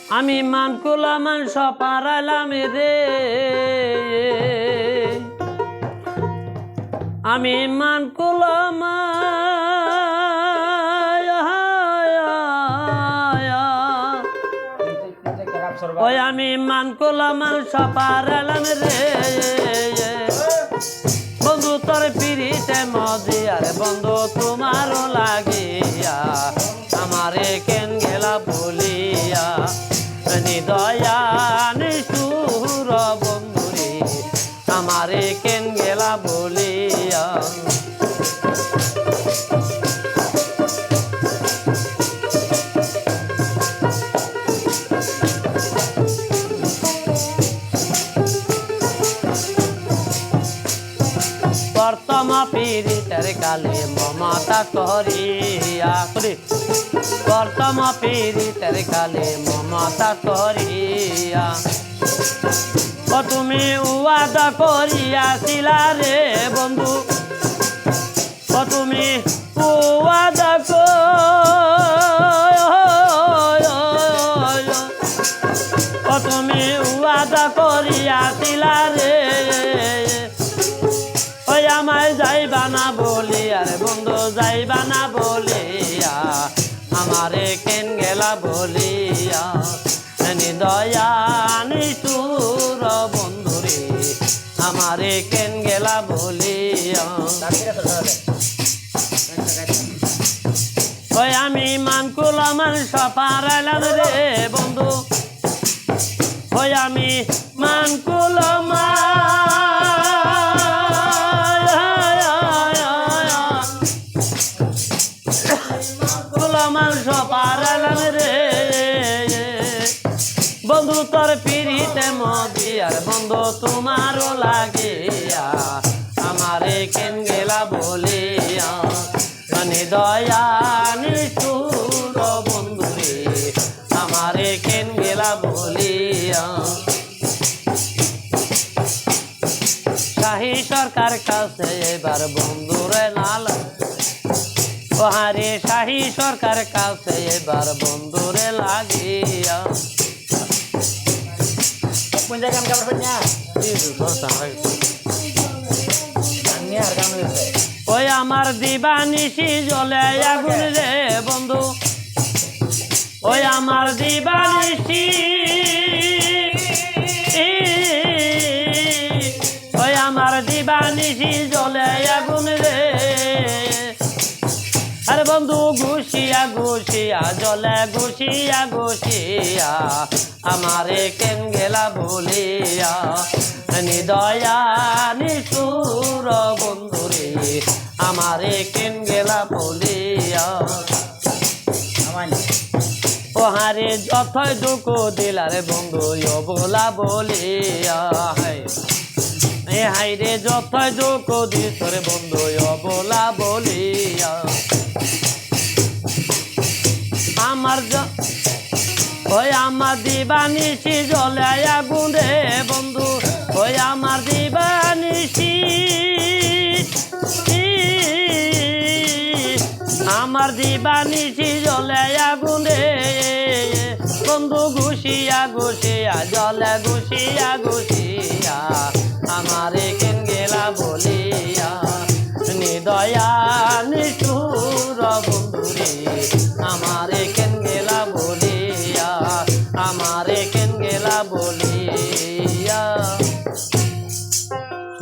আমি মান কুলামান সপারালাম রে, আমি মান ওই আমি মান কুলামান সপারালাম রে, বন্ধু তোর পিড়িতে মজিয়া রে বন্ধু তোমারও লাগিয়া আমারে কেন গেলা বলিয়া নিদয়া নিষ্ঠুর বন্ধুরে আমারে কেন গেলা বলিয়া। প্রথম পীড়িতের কালে মমতা করিয়া প্রথম পীড়িতের কালে মমতা করিয়া ও তুমি ওয়াদা করিয়াছিলা রে বন্ধু, ও তুমি ওয়াদা ও তুমি ওয়াদা করিয়াছিলা রে, ওই আমায় যাইবা না বলিয়া রে বন্ধু যাইবা না বলিয়া আমারে কেন গেলা বলিয়া নিদয়া নিষ্ঠুর বন্ধুরে আমারে কেন গেলা বলিয়া। ওই আমি মান কুলামান সপারালাম রে বন্ধু, ওই আমি মান কুলামান সপারালাম রে বন্ধু তোর পিড়িতে মজিয়ার বন্ধু তোমারও লাগিয়া আমারে কেন গেলা বলিয়া নিদয়া নিষ্ঠুর বন্ধুরে আমারে কেন গেলা বলিয়া। শাহী সরকার কাছে এবার বন্ধুরে নাল ওহারে শাহী সরকার কাছে এবার বন্ধুরে লাগিয়া। ওই আমার দিবানিশি জ্বলে আগুন রে বন্ধু, ওই আমার দিবানিশি ওই আমার দিবানিশি জ্বলে আগুন রে, আরে বন্ধু ঘুষিয়া ঘুষিয়া জ্বলে ঘুষিয়া ঘুষিয়া আমারে কেন গেলা বলিয়া নিদয়া নিষ্ঠুর বন্ধুরে আমারে কেন গেলা বলিয়া। ওহারে যথই দুঃখ দিলারে বন্ধু বলা বলিয়া হাই রে যথই দুঃখ দিস রে বন্ধু বলা বলিয়া। আমার ওই আমার দিবানিশি জ্বলে আগুন রে বন্ধু, ওই আমার দিবানিশি আমার দিবানিশি জ্বলে আগুন রে বন্ধু ঘুষিয়া ঘুষিয়া জ্বলে ঘুষিয়া ঘুষিয়া আমারে কেন গেলা বলিয়া নিদয়া নিষ্ঠুর বন্ধুরে আমারে কেন গেলা বলিয়া আমারে কেন গেলা বলিয়া।